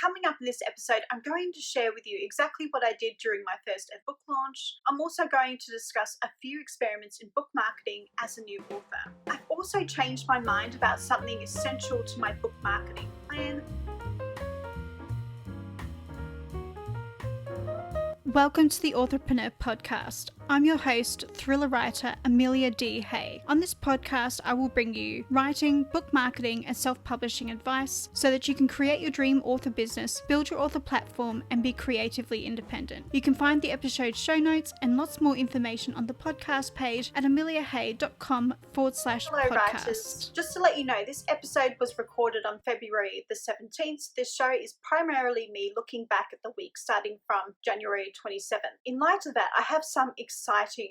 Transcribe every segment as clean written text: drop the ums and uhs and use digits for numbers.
Coming up in this episode, I'm going to share with you exactly what I did during my first ever book launch. I'm also going to discuss a few experiments in book marketing as a new author. I've also changed my mind about something essential to my book marketing plan. Welcome to the Authorpreneur podcast. I'm your host, thriller writer Amelia D. Hay. On this podcast, I will bring you writing, book marketing, and self-publishing advice so that you can create your dream author business, build your author platform, and be creatively independent. You can find the episode show notes and lots more information on the podcast page at ameliahay.com/podcast. Hello, writers. Just to let you know, this episode was recorded on February the 17th. This show is primarily me looking back at the week starting from January 27th. In light of that, I have some exciting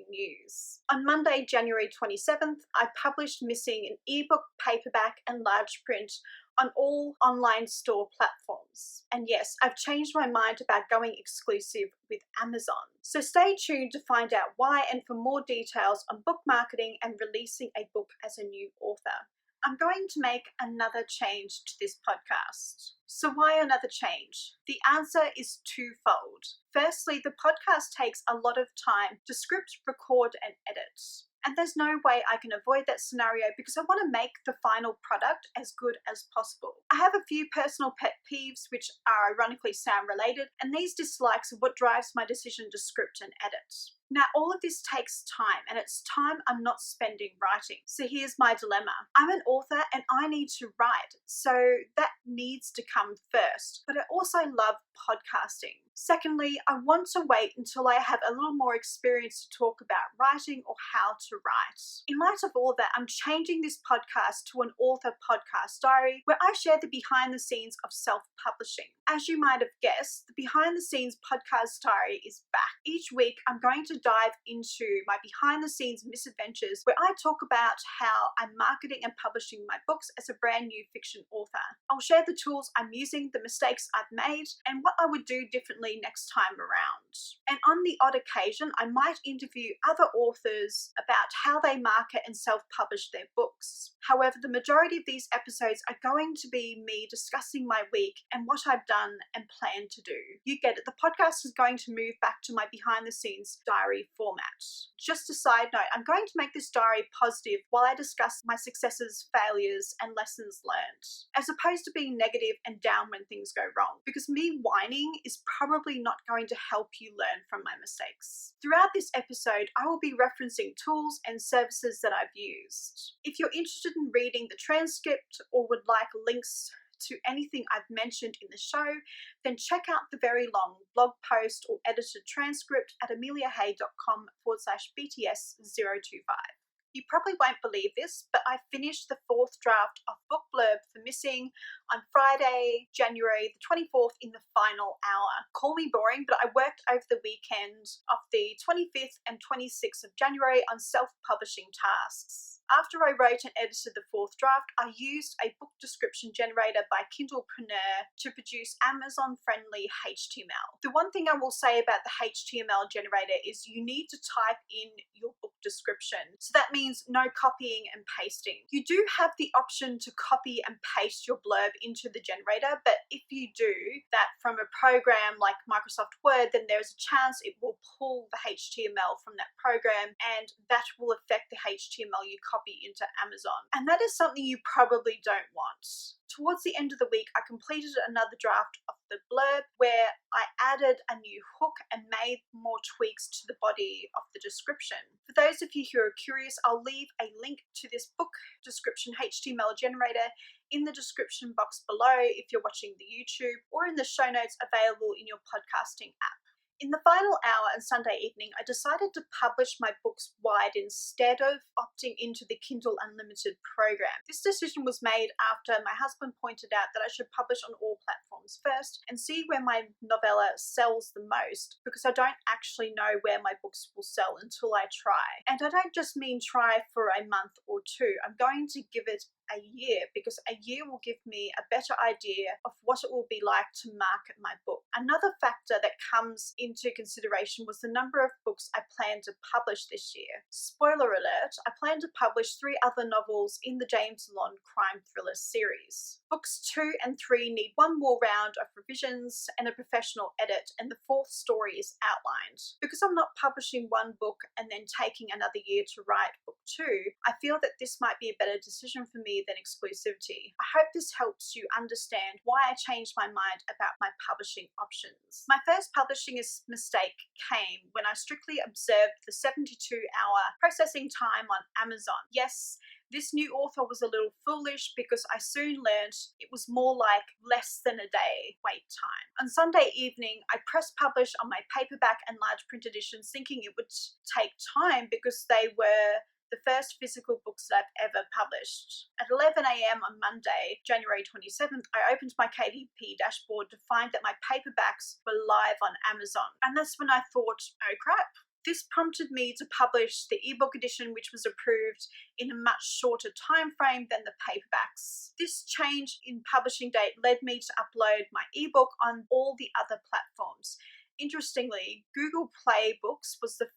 news. On Monday, January 27th, I published Missing an ebook, paperback, and large print on all online store platforms. And yes, I've changed my mind about going exclusive with Amazon. So stay tuned to find out why and for more details on book marketing and releasing a book as a new author. I'm going to make another change to this podcast. So why another change? The answer is twofold. Firstly, the podcast takes a lot of time to script, record, and edit. And there's no way I can avoid that scenario because I want to make the final product as good as possible. I have a few personal pet peeves which are ironically sound related, and these dislikes are what drives my decision to script and edit. Now, all of this takes time, and it's time I'm not spending writing. So here's my dilemma. I'm an author and I need to write, so that needs to come first. But I also love podcasting. Secondly, I want to wait until I have a little more experience to talk about writing or how to write. In light of all that, I'm changing this podcast to an author podcast diary where I share the behind the scenes of self-publishing. As you might have guessed, the behind the scenes podcast diary is back. Each week, I'm going to dive into my behind the scenes misadventures where I talk about how I'm marketing and publishing my books as a brand new fiction author. I'll share the tools I'm using, the mistakes I've made, and what I would do differently next time around. And on the odd occasion, I might interview other authors about how they market and self-publish their books. However, the majority of these episodes are going to be me discussing my week and what I've done and plan to do. You get it. The podcast is going to move back to my behind the scenes diary format. Just a side note, I'm going to make this diary positive while I discuss my successes, failures, and lessons learned, as opposed to being negative and down when things go wrong, because me whining is probably not going to help you learn from my mistakes. Throughout this episode, I will be referencing tools and services that I've used. If you're interested in reading the transcript or would like links to anything I've mentioned in the show, then check out the very long blog post or edited transcript at ameliahay.com/BTS025. You probably won't believe this, but I finished the fourth draft of book blurb for Missing on Friday, January the 24th in the final hour. Call me boring, but I worked over the weekend of the 25th and 26th of January on self-publishing tasks. After I wrote and edited the fourth draft, I used a book description generator by Kindlepreneur to produce Amazon-friendly HTML. The one thing I will say about the HTML generator is you need to type in your book description. So that means no copying and pasting. You do have the option to copy and paste your blurb into the generator, but if you do that from a program like Microsoft Word, then there's a chance it will pull the HTML from that program, and that will affect the HTML you copy into Amazon. And that is something you probably don't want. Towards the end of the week, I completed another draft of the blurb where I added a new hook and made more tweaks to the body of the description. For those of you who are curious, I'll leave a link to this book description HTML generator in the description box below if you're watching the YouTube, or in the show notes available in your podcasting app. In the final hour and Sunday evening, I decided to publish my books wide instead of opting into the Kindle Unlimited program. This decision was made after my husband pointed out that I should publish on all platforms first and see where my novella sells the most, because I don't actually know where my books will sell until I try. And I don't just mean try for a month or two. I'm going to give it a year, because a year will give me a better idea of what it will be like to market my book. Another factor that comes into consideration was the number of books I plan to publish this year. Spoiler alert, I plan to publish 3 other novels in the James Bond crime thriller series. Books 2 and 3 need one more round of revisions and a professional edit, and the 4th story is outlined. Because I'm not publishing one book and then taking another year to write book 2, I feel that this might be a better decision for me than exclusivity. I hope this helps you understand why I changed my mind about my publishing options. My first publishing mistake came when I strictly observed the 72-hour processing time on Amazon. Yes, this new author was a little foolish because I soon learned it was more like less than a day wait time. On Sunday evening, I pressed publish on my paperback and large print editions, thinking it would take time because they were the first physical books that I've ever published. At 11 a.m. on Monday, January 27th, I opened my KDP dashboard to find that my paperbacks were live on Amazon. And that's when I thought, oh crap. This prompted me to publish the ebook edition, which was approved in a much shorter time frame than the paperbacks. This change in publishing date led me to upload my ebook on all the other platforms. Interestingly, Google Play Books was the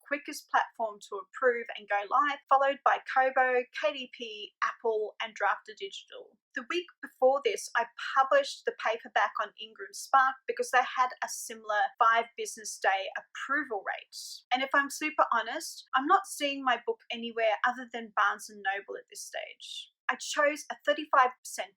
quickest platform to approve and go live, followed by Kobo, KDP, Apple, and Drafter Digital. The week before this, I published the paperback on Ingram Spark because they had a similar 5 business day approval rate. And if I'm super honest, I'm not seeing my book anywhere other than Barnes & Noble at this stage. I chose a 35%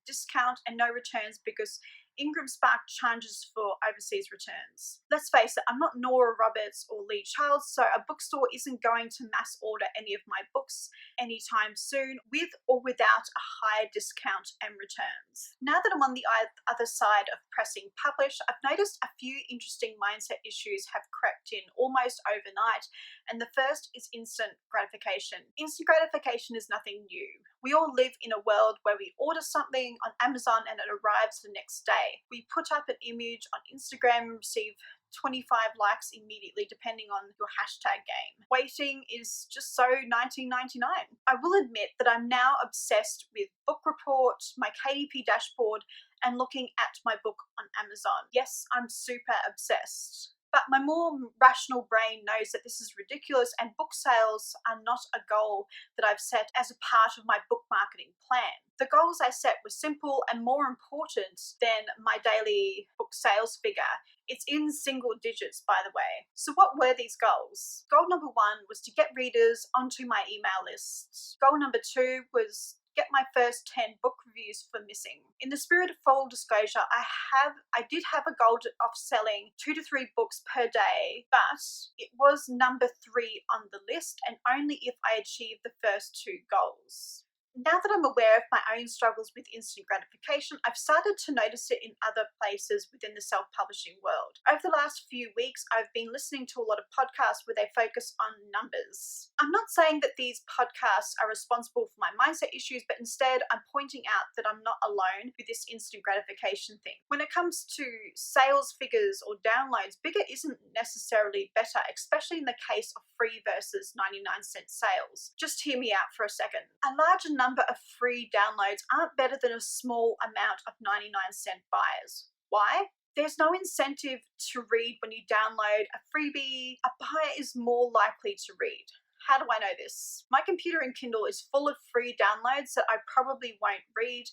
discount and no returns because Ingram Spark charges for overseas returns. Let's face it, I'm not Nora Roberts or Lee Charles, so a bookstore isn't going to mass order any of my books anytime soon with or without a higher discount and returns. Now that I'm on the other side of pressing publish, I've noticed a few interesting mindset issues have crept in almost overnight, and the first is instant gratification. Instant gratification is nothing new. We all live in a world where we order something on Amazon and it arrives the next day. We put up an image on Instagram and receive 25 likes immediately depending on your hashtag game. Waiting is just so 1999. I will admit that I'm now obsessed with Book Report, my KDP dashboard, and looking at my book on Amazon. Yes, I'm super obsessed. But my more rational brain knows that this is ridiculous and book sales are not a goal that I've set as a part of my book marketing plan. The goals I set were simple and more important than my daily book sales figure. It's in single digits, by the way. So what were these goals? Goal number 1 was to get readers onto my email list. Goal number 2 was get my first 10 book reviews for Missing. In the spirit of full disclosure, I did have a goal of selling 2 to 3 books per day, but it was number 3 on the list and only if I achieved the first 2 goals. Now that I'm aware of my own struggles with instant gratification, I've started to notice it in other places within the self-publishing world. Over the last few weeks, I've been listening to a lot of podcasts where they focus on numbers. I'm not saying that these podcasts are responsible for my mindset issues, but instead I'm pointing out that I'm not alone with this instant gratification thing. When it comes to sales figures or downloads, bigger isn't necessarily better, especially in the case of free versus 99-cent sales. Just hear me out for a second. A larger number of free downloads aren't better than a small amount of 99-cent buyers. Why? There's no incentive to read when you download a freebie. A buyer is more likely to read. How do I know this? My computer and Kindle is full of free downloads that I probably won't read,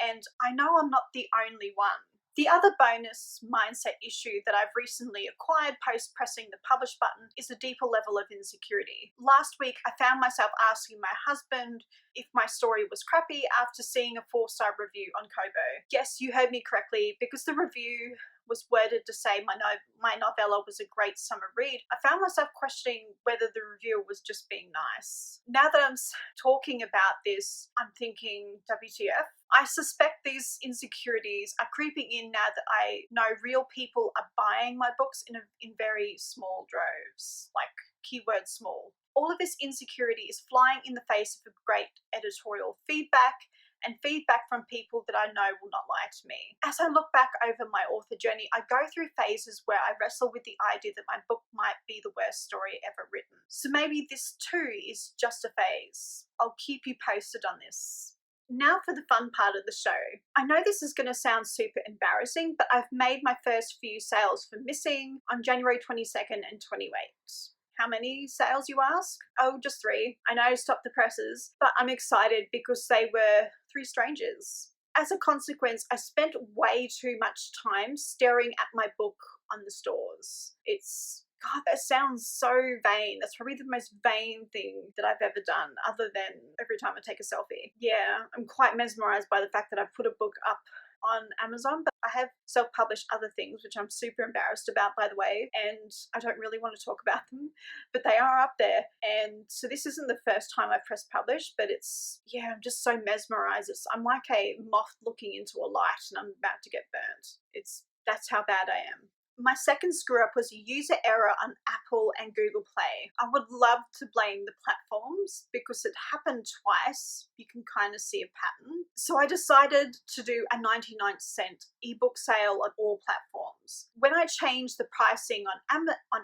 and I know I'm not the only one. The other bonus mindset issue that I've recently acquired post pressing the publish button is a deeper level of insecurity. Last week, I found myself asking my husband if my story was crappy after seeing a 4-star review on Kobo. Yes, you heard me correctly, because the review was worded to say my novella was a great summer read, I found myself questioning whether the reviewer was just being nice. Now that I'm talking about this, I'm thinking, WTF? I suspect these insecurities are creeping in now that I know real people are buying my books in very small droves, like keyword small. All of this insecurity is flying in the face of great editorial feedback and feedback from people that I know will not lie to me. As I look back over my author journey, I go through phases where I wrestle with the idea that my book might be the worst story ever written. So maybe this too is just a phase. I'll keep you posted on this. Now for the fun part of the show. I know this is going to sound super embarrassing, but I've made my first few sales for Missing on January 22nd and 28th. How many sales, you ask? Oh, just 3. I know, stop the presses, but I'm excited because they were 3 strangers. As a consequence, I spent way too much time staring at my book on the stores. God, that sounds so vain. That's probably the most vain thing that I've ever done, other than every time I take a selfie. Yeah, I'm quite mesmerized by the fact that I've put a book up on Amazon, but I have self-published other things, which I'm super embarrassed about, by the way, and I don't really want to talk about them, but they are up there. And so this isn't the first time I've pressed publish, but I'm just so mesmerized. I'm like a moth looking into a light and I'm about to get burnt. That's how bad I am. My second screw up was a user error on Apple and Google Play. I would love to blame the platforms because it happened twice. You can kind of see a pattern. So I decided to do a 99-cent ebook sale on all platforms. When I changed the pricing on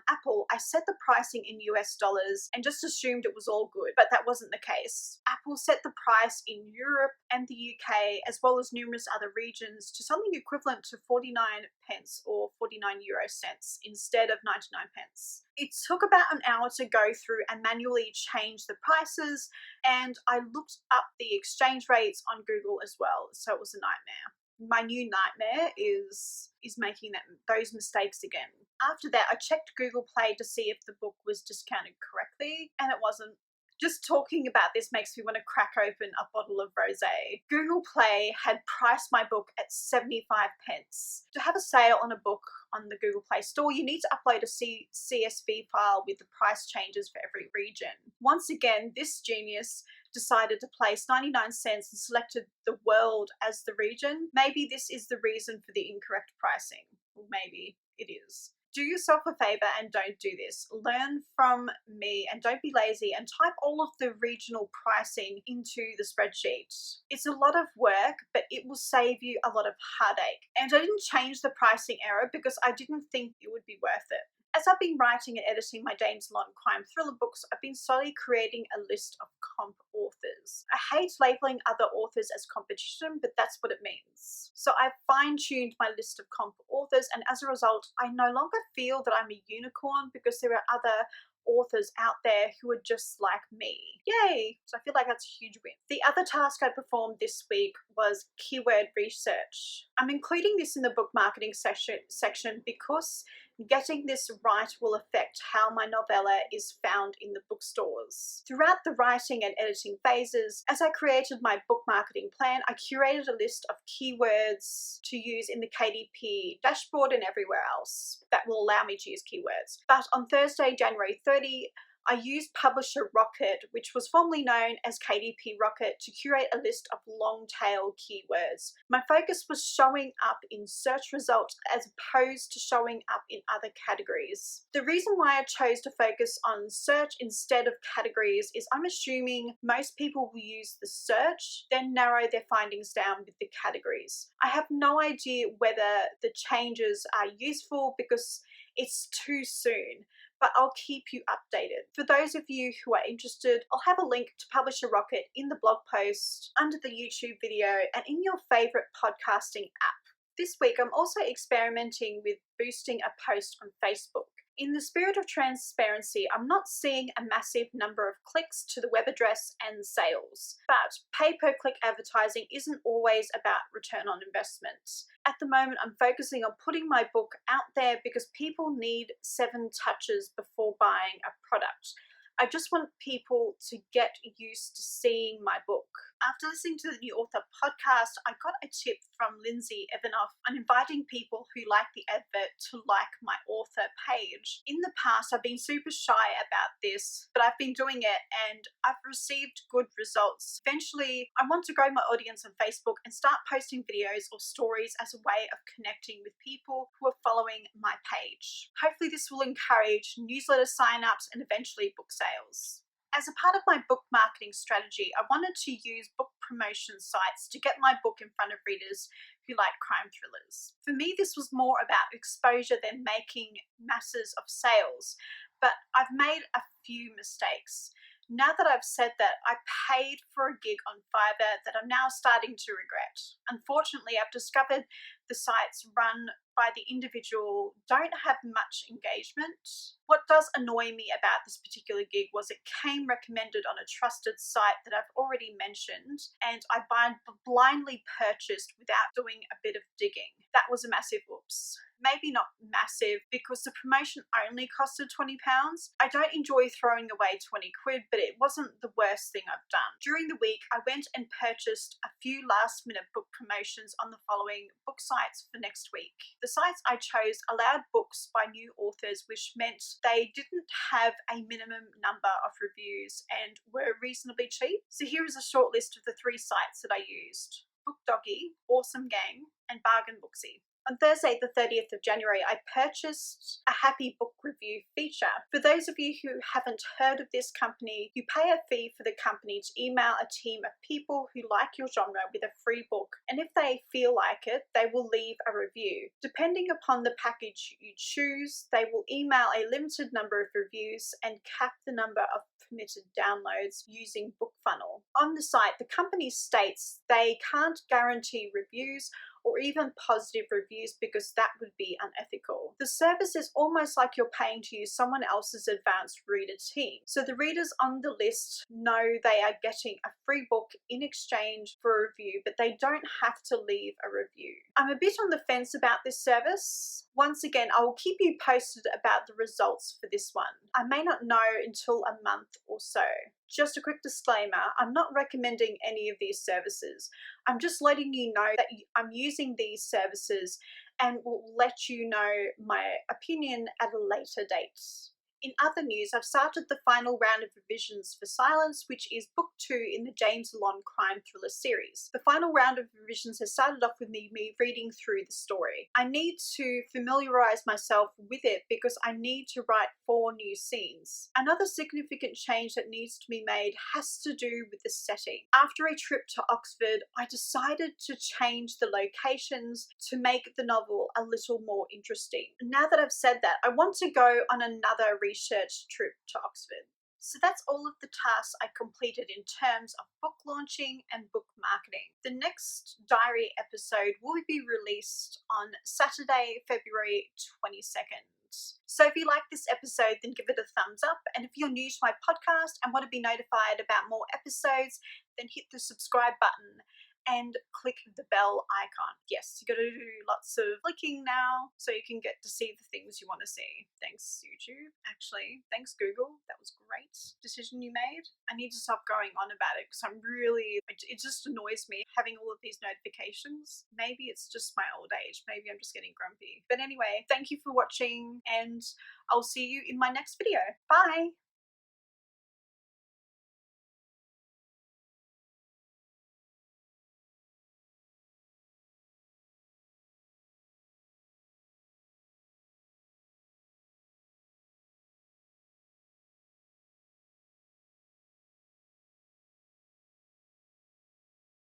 Apple, I set the pricing in US dollars and just assumed it was all good, but that wasn't the case. Apple set the price in Europe and the UK, as well as numerous other regions, to something equivalent to 49 pence or 49 euro cents instead of 99 pence. It took about an hour to go through and manually change the prices, and I looked up the exchange rates on Google as well, so it was a nightmare. My new nightmare is making those mistakes again. After that, I checked Google Play to see if the book was discounted correctly, and it wasn't. Just talking about this makes me want to crack open a bottle of rosé. Google Play had priced my book at 75 pence. To have a sale on a book on the Google Play Store, you need to upload a CSV file with the price changes for every region. Once again, this genius decided to place 99 cents and selected the world as the region. Maybe this is the reason for the incorrect pricing. Or maybe it is. Do yourself a favor and don't do this. Learn from me and don't be lazy and type all of the regional pricing into the spreadsheet. It's a lot of work, but it will save you a lot of heartache. And I didn't change the pricing error because I didn't think it would be worth it. As I've been writing and editing my James Bond crime thriller books, I've been slowly creating a list of comp authors. I hate labeling other authors as competition, but that's what it means. So I've fine-tuned my list of comp authors, and as a result, I no longer feel that I'm a unicorn because there are other authors out there who are just like me. Yay! So I feel like that's a huge win. The other task I performed this week was keyword research. I'm including this in the book marketing section because getting this right will affect how my novella is found in the bookstores. Throughout the writing and editing phases, as I created my book marketing plan, I curated a list of keywords to use in the KDP dashboard and everywhere else that will allow me to use keywords. But on Thursday, January 30, I used Publisher Rocket, which was formerly known as KDP Rocket, to curate a list of long-tail keywords. My focus was showing up in search results as opposed to showing up in other categories. The reason why I chose to focus on search instead of categories is I'm assuming most people will use the search, then narrow their findings down with the categories. I have no idea whether the changes are useful because it's too soon, but I'll keep you updated. For those of you who are interested, I'll have a link to Publisher Rocket in the blog post, under the YouTube video, and in your favorite podcasting app. This week, I'm also experimenting with boosting a post on Facebook. In the spirit of transparency, I'm not seeing a massive number of clicks to the web address and sales, but pay-per-click advertising isn't always about return on investment. At the moment, I'm focusing on putting my book out there because people need 7 touches before buying a product. I just want people to get used to seeing my book. After listening to the New Author podcast, I got a tip from Lindsay Evanoff on inviting people who like the advert to like my author page. In the past, I've been super shy about this, but I've been doing it and I've received good results. Eventually, I want to grow my audience on Facebook and start posting videos or stories as a way of connecting with people who are following my page. Hopefully, this will encourage newsletter signups and eventually book sales. As a part of my book marketing strategy, I wanted to use book promotion sites to get my book in front of readers who like crime thrillers. For me, this was more about exposure than making masses of sales, but I've made a few mistakes. Now that I've said that, I paid for a gig on Fiverr that I'm now starting to regret. Unfortunately, I've discovered the sites run by the individual don't have much engagement. What does annoy me about this particular gig was it came recommended on a trusted site that I've already mentioned, and I blindly purchased without doing a bit of digging. That was a massive oops. Maybe not massive because the promotion only costed £20. I don't enjoy throwing away 20 quid, but it wasn't the worst thing I've done. During the week, I went and purchased a few last minute book promotions on the following book sites for next week. The sites I chose allowed books by new authors, which meant they didn't have a minimum number of reviews and were reasonably cheap. So here is a short list of the 3 sites that I used: Book Doggy, Awesome Gang, and Bargain Booksy. On Thursday, the 30th of January, I purchased a Happy Book Review feature. For those of you who haven't heard of this company, you pay a fee for the company to email a team of people who like your genre with a free book, and if they feel like it, they will leave a review. Depending upon the package you choose, they will email a limited number of reviews and cap the number of permitted downloads using BookFunnel. On the site, the company states they can't guarantee reviews or even positive reviews because that would be unethical. The service is almost like you're paying to use someone else's advanced reader team. So the readers on the list know they are getting a free book in exchange for a review, but they don't have to leave a review. I'm a bit on the fence about this service. Once again, I will keep you posted about the results for this one. I may not know until a month or so. Just a quick disclaimer, I'm not recommending any of these services. I'm just letting you know that I'm using these services and will let you know my opinion at a later date. In other news, I've started the final round of revisions for Silence, which is book 2 in the James Long crime thriller series. The final round of revisions has started off with me reading through the story. I need to familiarise myself with it because I need to write 4 new scenes. Another significant change that needs to be made has to do with the setting. After a trip to Oxford, I decided to change the locations to make the novel a little more interesting. Now that I've said that, I want to go on another research trip to Oxford. So that's all of the tasks I completed in terms of book launching and book marketing. The next diary episode will be released on Saturday, February 22nd. So if you like this episode, then give it a thumbs up. And if you're new to my podcast and want to be notified about more episodes, then hit the subscribe button and click the bell icon. Yes, you got to do lots of clicking now so you can get to see the things you want to see. Thanks, YouTube. Actually, thanks, Google. That was a great decision you made. I need to stop going on about it because it just annoys me having all of these notifications. Maybe it's just my old age. Maybe I'm just getting grumpy. But anyway, thank you for watching and I'll see you in my next video. Bye!